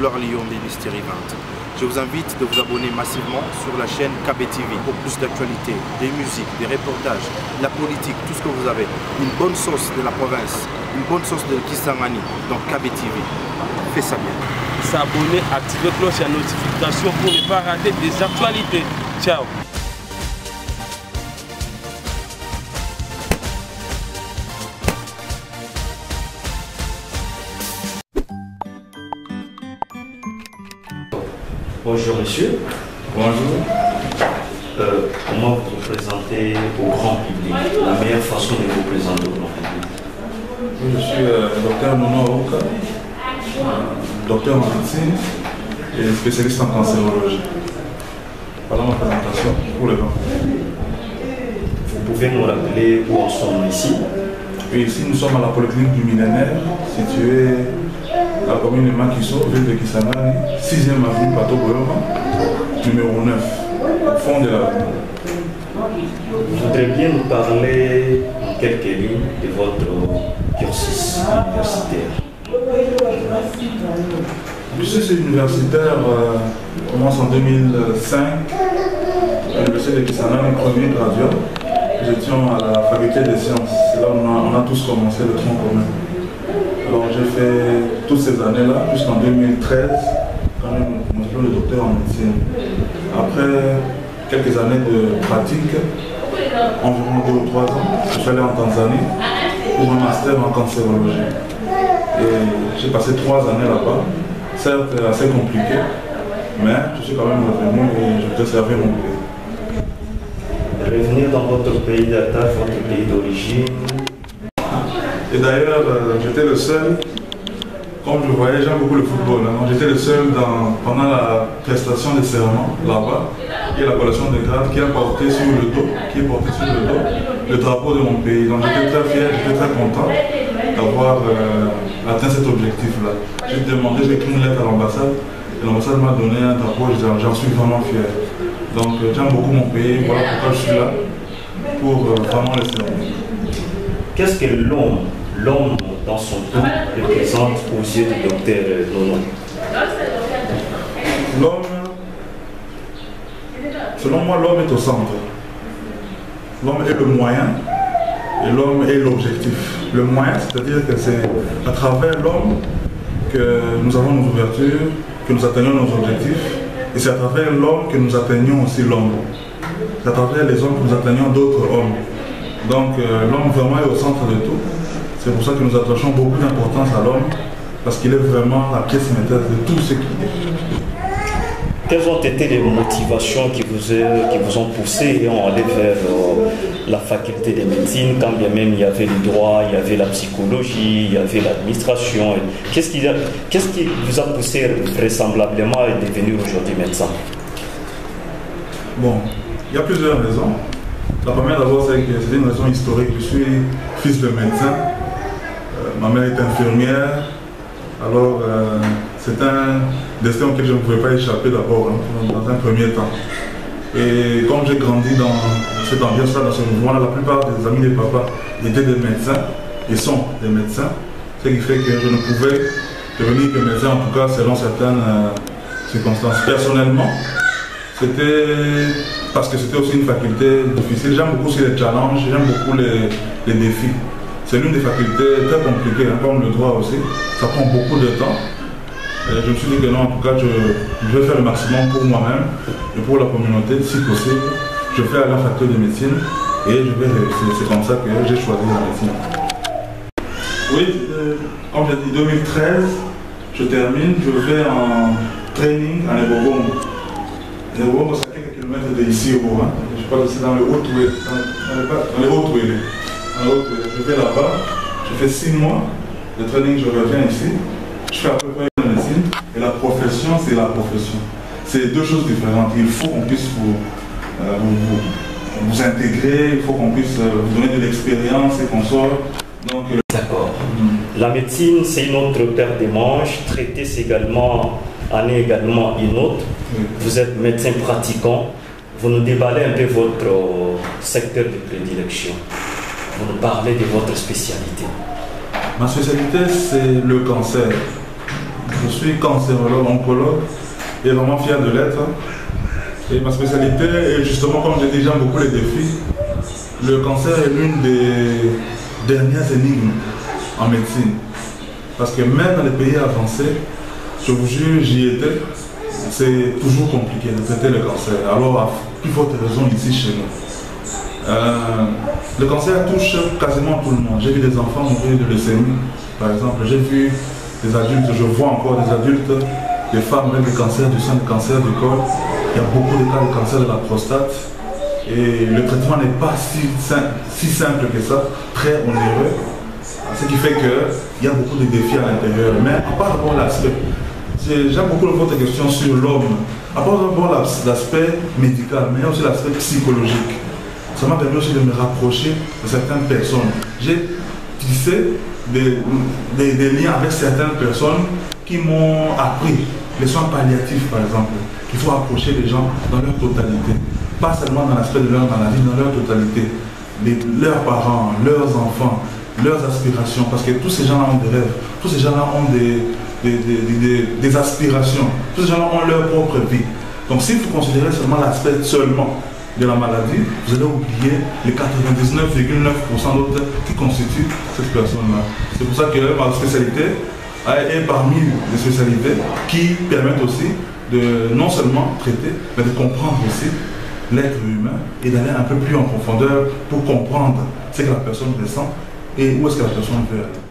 gloire Lyon des Mysteries 20. Je vous invite de vous abonner massivement sur la chaîne KB TV pour plus d'actualités, des musiques, des reportages, la politique, tout ce que vous avez. Une bonne sauce de la province, une bonne sauce de Kisangani, donc KB TV. Fais ça bien. S'abonner, activer la cloche et la notification pour ne pas rater des actualités. Ciao. Bonjour monsieur. Bonjour. Comment vous vous présentez au grand public? La meilleure façon de vous présenter au grand public? Je suis docteur Nono Aouka, docteur en médecine et spécialiste en cancérologie. Voilà ma présentation pour le grand. Vous pouvez nous rappeler où nous sommes ici? Et ici nous sommes à la polyclinique du millénaire, située à la commune de Makiso, ville de Kisangani, 6e avenue Pato Boyoma, numéro 9, au fond de la rue. Vous voudrez bien nous parler en quelques lignes de votre cursus universitaire? Le cursus universitaire commence en 2005 à l'université de Kisangani, premier graduat. Nous étions à la faculté des sciences. C'est là où on a tous commencé le tronc commun. Alors j'ai fait toutes ces années-là jusqu'en 2013 quand j'ai mon diplôme de docteur en médecine. Après quelques années de pratique, environ 2 ou 3 ans, je suis allé en Tanzanie pour un master en cancérologie. Et j'ai passé 3 années là-bas, certes assez compliqué, mais je suis quand même revenu et je voudrais servir mon pays. Revenir dans votre pays d'attache, votre pays d'origine. Et d'ailleurs, j'étais le seul, comme je voyais, j'aime beaucoup le football, hein, j'étais le seul pendant la prestation de serment là-bas, et la collation de grade qui a porté sur le dos, le drapeau de mon pays. Donc j'étais très fier, j'étais très content d'avoir atteint cet objectif-là. J'ai demandé, j'ai écrit une lettre à l'ambassade, et l'ambassade m'a donné un drapeau, j'en suis vraiment fier. Donc j'aime beaucoup mon pays, voilà pourquoi je suis là, pour vraiment le servir. Qu'est-ce que l'homme dans son temps représente aux yeux du docteur Nono? L'homme, selon moi, l'homme est au centre. L'homme est le moyen et l'homme est l'objectif. Le moyen, c'est-à-dire que c'est à travers l'homme que nous avons nos ouvertures, que nous atteignons nos objectifs. Et c'est à travers l'homme que nous atteignons aussi l'homme. C'est à travers les hommes que nous atteignons d'autres hommes. Donc l'homme vraiment est au centre de tout. C'est pour ça que nous attachons beaucoup d'importance à l'homme, parce qu'il est vraiment la pièce maîtresse de tout ce qu'il est. Quelles ont été les motivations qui vous ont poussé et ont allé vers la faculté de médecine, quand bien même il y avait le droit, il y avait la psychologie, il y avait l'administration? Qu'est-ce qui vous a poussé vraisemblablement à devenir aujourd'hui médecin? Bon, il y a plusieurs raisons. La première d'abord, c'est que c'est une raison historique. Je suis fils de médecin. Ma mère est infirmière. Alors, c'est un destin auquel je ne pouvais pas échapper d'abord, hein, dans un premier temps. Et comme j'ai grandi dans cette ambiance-là, dans ce mouvement-là, la plupart des amis de papa étaient des médecins et sont des médecins. Ce qui fait que je ne pouvais devenir que médecin, en tout cas selon certaines circonstances. Personnellement, c'était parce que c'était aussi une faculté difficile. J'aime beaucoup aussi les challenges, j'aime beaucoup les défis. C'est l'une des facultés très compliquées, hein, comme le droit aussi. Ça prend beaucoup de temps. Et je me suis dit que non, en tout cas, je vais faire le maximum pour moi-même et pour la communauté, si possible. Je vais à la faculté de médecine et je vais réussir. C'est comme ça que j'ai choisi la médecine. Oui, comme j'ai dit, 2013, je termine, je vais en training à Nebobongo. Nebobongo, c'est à quelques kilomètres d'ici au Bourg. Je crois que c'est dans le Haut-Ouélé. Dans les Haut-Ouélé. Je vais là-bas, je fais 6 mois de training, je reviens ici. Je fais à peu près la médecine et la profession, c'est la profession. C'est deux choses différentes. Il faut qu'on puisse vous intégrer, il faut qu'on puisse vous donner de l'expérience et qu'on soit. D'accord. La médecine, c'est une autre paire de manches. Traiter, c'est également, en est également une autre. Oui. Vous êtes médecin pratiquant. Vous nous déballez un peu votre secteur de prédilection. Vous nous parlez de votre spécialité. Ma spécialité, c'est le cancer. Je suis cancérologue, oncologue et vraiment fier de l'être. Et ma spécialité est justement, comme j'ai dit, j'aime beaucoup les défis. Le cancer est l'une des dernières énigmes en médecine. Parce que même dans les pays avancés, je vous jure, j'y étais, c'est toujours compliqué de traiter le cancer. Alors, à plus forte raison ici chez nous. Le cancer touche quasiment tout le monde. J'ai vu des enfants mourir de leucémie, par exemple. J'ai vu des adultes, je vois encore des adultes, des femmes avec des cancers du sein, des cancers du col. Il y a beaucoup de cas de cancer de la prostate. Et le traitement n'est pas si simple que ça, très onéreux. Ce qui fait qu'il y a beaucoup de défis à l'intérieur. Mais à part d'abord l'aspect, j'aime beaucoup votre question sur l'homme. À part d'abord l'aspect médical, mais il y a aussi l'aspect psychologique. Ça m'a permis aussi de me rapprocher de certaines personnes. J'ai tissé des liens avec certaines personnes qui m'ont appris les soins palliatifs, par exemple, qu'il faut approcher les gens dans leur totalité. Pas seulement dans l'aspect de leur maladie, dans leur totalité. Leurs parents, leurs enfants, leurs aspirations, parce que tous ces gens-là ont des rêves, tous ces gens-là ont des aspirations, tous ces gens-là ont leur propre vie. Donc si vous considérez seulement l'aspect seulement de la maladie, vous allez oublier les 99,9% d'autres qui constituent cette personne-là. C'est pour ça que ma spécialité est parmi les spécialités qui permettent aussi de non seulement traiter, mais de comprendre aussi l'être humain et d'aller un peu plus en profondeur pour comprendre ce que la personne ressent et où est-ce que la personne veut aller.